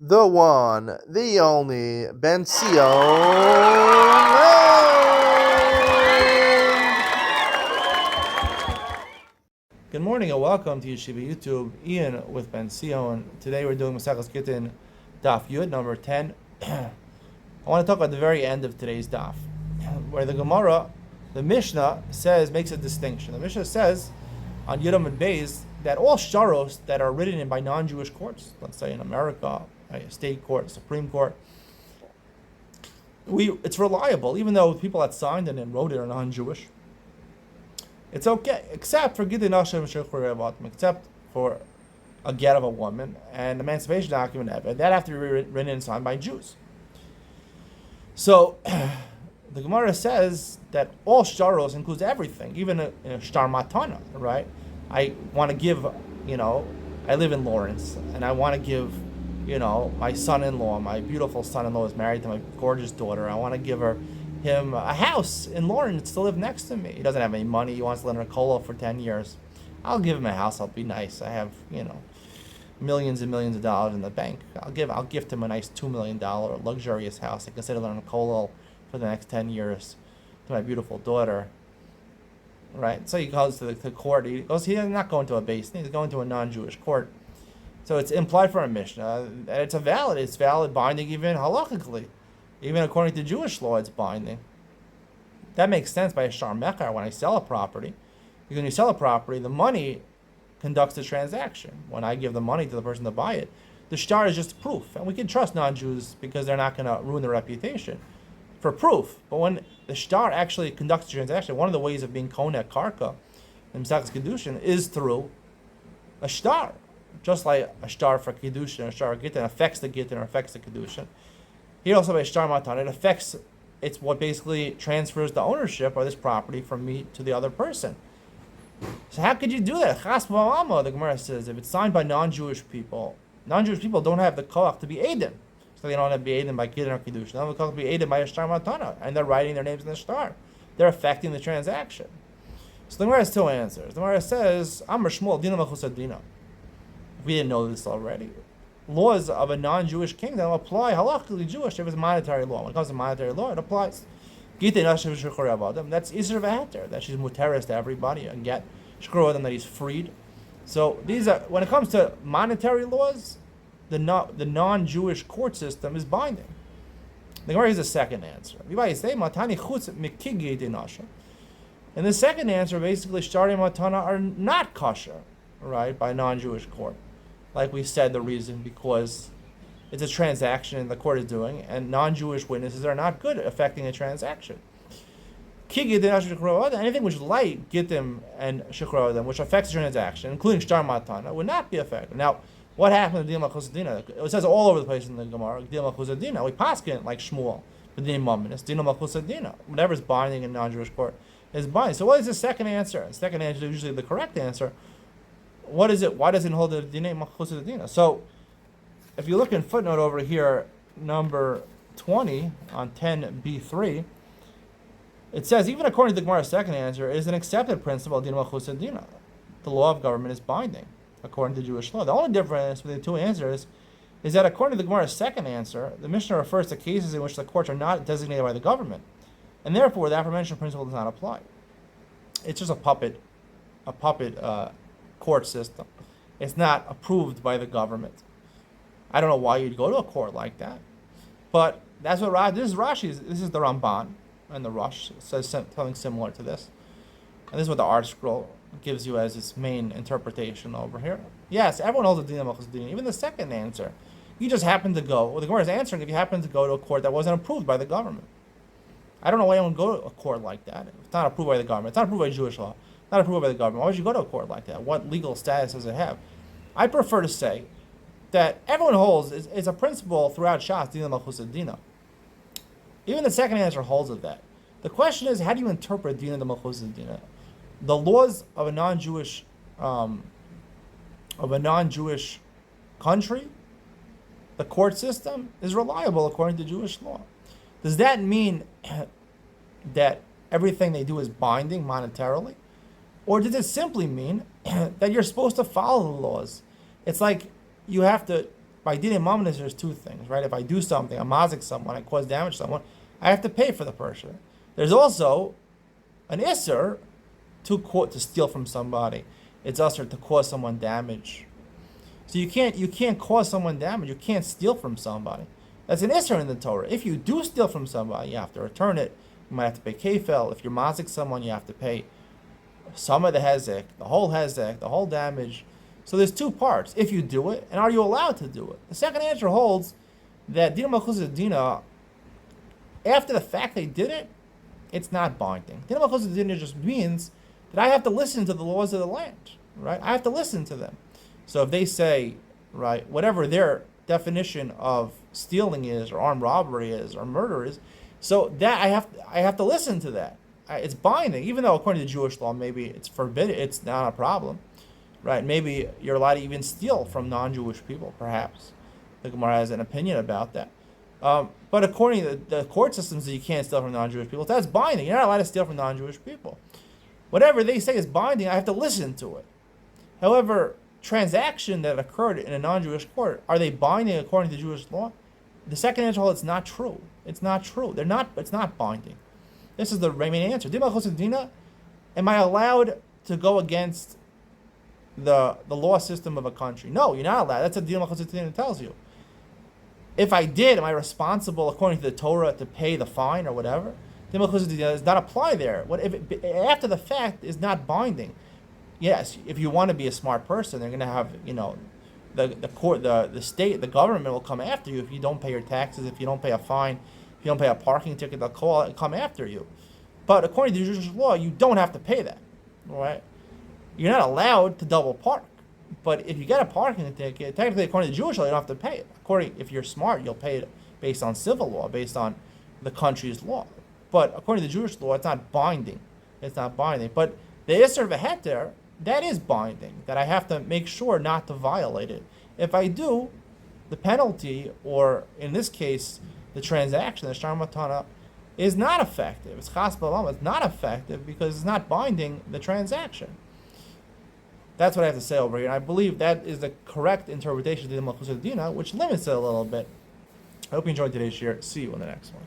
the one, the only Benzion. Good morning and welcome to Yeshiva YouTube. Iyun with Benzion. Today we're doing Benzion Gittin, Daf Yud number 10. I want to talk about the very end of today's Daf, where the Gemara, the Mishnah makes a distinction. The Mishnah says on Yudam and Beis that all sharos that are written in by non-Jewish courts, let's say in America, a state court, Supreme Court, it's reliable, even though people that signed it and wrote it are non-Jewish. It's okay, except for Gittin except for a get of a woman and emancipation document that have to be written and signed by Jews. So the Gemara says that all sharos includes everything, even a shtar matana, right? I want to give, I live in Lawrence, and I want to give, my son-in-law, my beautiful son-in-law is married to my gorgeous daughter. I want to give him a house in Lawrence to live next to me. He doesn't have any money. He wants to live in a colo for 10 years. I'll give him a house. I'll be nice. I have, millions and millions of dollars in the bank. I'll gift him a nice $2 million luxurious house. I can sit in a colo for the next 10 years to my beautiful daughter. Right? So he goes to the court. He's not going to a base. He's going to a non-Jewish court. So it's implied for a Mishnah. It's valid binding even halakhically. Even according to Jewish law, it's binding. That makes sense by a shtar mechar when I sell a property. Because when you sell a property, the money conducts the transaction. When I give the money to the person to buy it, the shtar is just proof. And we can trust non-Jews because they're not going to ruin their reputation for proof. But when the shtar actually conducts the transaction, one of the ways of being konek karka in Mesachas Kedushin is through a shtar. Just like a shtar for Kedushin, a shtar Gittin affects the Gittin or affects the Kedushin. Here also by shtar matan, it's what basically transfers the ownership of this property from me to the other person. So how could you do that? Chas v'amah, the Gemara says, if it's signed by non-Jewish people don't have the koach to be Eidim. So they don't have to be Eidim by Gittin or Kedushin. They don't have the koach to be Eidim by a shtar matana, and they're writing their names in the shtar. They're affecting the transaction. So the Gemara has two answers. The Gemara says, Amr Shmuel, Dina Mechusad Dina. We didn't know this already. Laws of a non-Jewish kingdom apply halakhically Jewish if it's monetary law. When it comes to monetary law, it applies. That's Isser V'Heter, that she's muteris to everybody, and get Shkrodim, that he's freed. So these are, when it comes to monetary laws, the non-Jewish court system is binding. The Gemara is the second answer. And the second answer, basically, Shtari Matana are not kosher, right, by non-Jewish court. Like we said, the reason, because it's a transaction the court is doing, and non-Jewish witnesses are not good at affecting a transaction. Anything which is light Gittim and Shechrodim, which affects the transaction, including Shtar Matana, would not be affected. Now, what happened to Dina Malchusadina? It says all over the place in the Gemara, Dina Malchusadina. We paskin like Shmuel, but Dina Mumminus, Dina Malchusadina. Whatever's binding in non-Jewish court is binding. So what is the second answer? The second answer is usually the correct answer. What is it? Why doesn't it hold the Dina Malchusadina? So, if you look in footnote over here, number 20 on 10b3, it says, even according to the Gemara's second answer, it is an accepted principle of Dina Malchusadina. The law of government is binding, according to Jewish law. The only difference between the two answers is that according to the Gemara's second answer, the Mishnah refers to cases in which the courts are not designated by the government, and therefore the aforementioned principle does not apply. It's just a puppet court system. It's not approved by the government. I don't know why you'd go to a court like that, but that's what this is Rashi's. This is the Ramban and the Rosh says something similar to this, and this is what the Art Scroll gives you as its main interpretation over here. Yes, everyone holds a Dina Malchusadina. Even the second answer, you just happen to go. Well, the Gemara is answering if you happen to go to a court that wasn't approved by the government. I don't know why anyone would go to a court like that. It's not approved by the government. It's not approved by Jewish law. Not approved by the government. Why would you go to a court like that? What legal status does it have? I prefer to say that everyone holds is a principle throughout Shas, Dina Malchusadina. Even the second answer holds of that. The question is, how do you interpret Dina Malchusadina? The laws of a non-Jewish country, the court system is reliable according to Jewish law. Does that mean that everything they do is binding monetarily? Or does it simply mean that you're supposed to follow the laws? It's like you have to by Dinei Mamnis, there's two things, right? If I do something, I mazik someone, I cause damage to someone, I have to pay for the person. There's also an isser to steal from somebody. It's usher to cause someone damage. So you can't cause someone damage. You can't steal from somebody. That's an isser in the Torah. If you do steal from somebody, you have to return it. You might have to pay kefel. If you're mazik someone, you have to pay some of the hezek, the whole damage. So there's two parts. If you do it, and are you allowed to do it? The second answer holds that Dina Malchus Dina, after the fact they did it, it's not binding. Dina Malchus Dina just means that I have to listen to the laws of the land, right? I have to listen to them. So if they say, right, whatever their definition of stealing is, or armed robbery is, or murder is, so that I have to listen to that. It's binding, even though according to Jewish law, maybe it's forbidden. It's not a problem. Right, maybe you're allowed to even steal from non-Jewish people, perhaps. The Gemara has an opinion about that. But according to the court systems, that you can't steal from non-Jewish people, that's binding. You're not allowed to steal from non-Jewish people. Whatever they say is binding, I have to listen to it. However, transaction that occurred in a non-Jewish court, are they binding according to Jewish law? The second answer, it's not true. It's not true. It's not binding. This is the remaining answer. Am I allowed to go against the law system of a country? No, you're not allowed. That's what Dina Malchus tells you. If I did, am I responsible according to the Torah to pay the fine or whatever? Dina Malchus does not apply there. What if after the fact is not binding? Yes, if you want to be a smart person, they're going to have the court, the state, the government will come after you if you don't pay your taxes, if you don't pay a fine, if you don't pay a parking ticket, they'll come after you. But according to Jewish law, you don't have to pay that. All right. You're not allowed to double park, but if you get a parking ticket, technically according to Jewish law, you don't have to pay it. If you're smart, you'll pay it based on civil law, based on the country's law. But according to Jewish law, it's not binding. It's not binding. But the Isser V'Heter, that is binding, that I have to make sure not to violate it. If I do, the penalty, or in this case, the transaction, the Shtar Matana, is not effective. It's Chas B'Olam, it's not effective because it's not binding the transaction. That's what I have to say over here. And I believe that is the correct interpretation of the Malchus Dina, which limits it a little bit. I hope you enjoyed today's share. See you in the next one.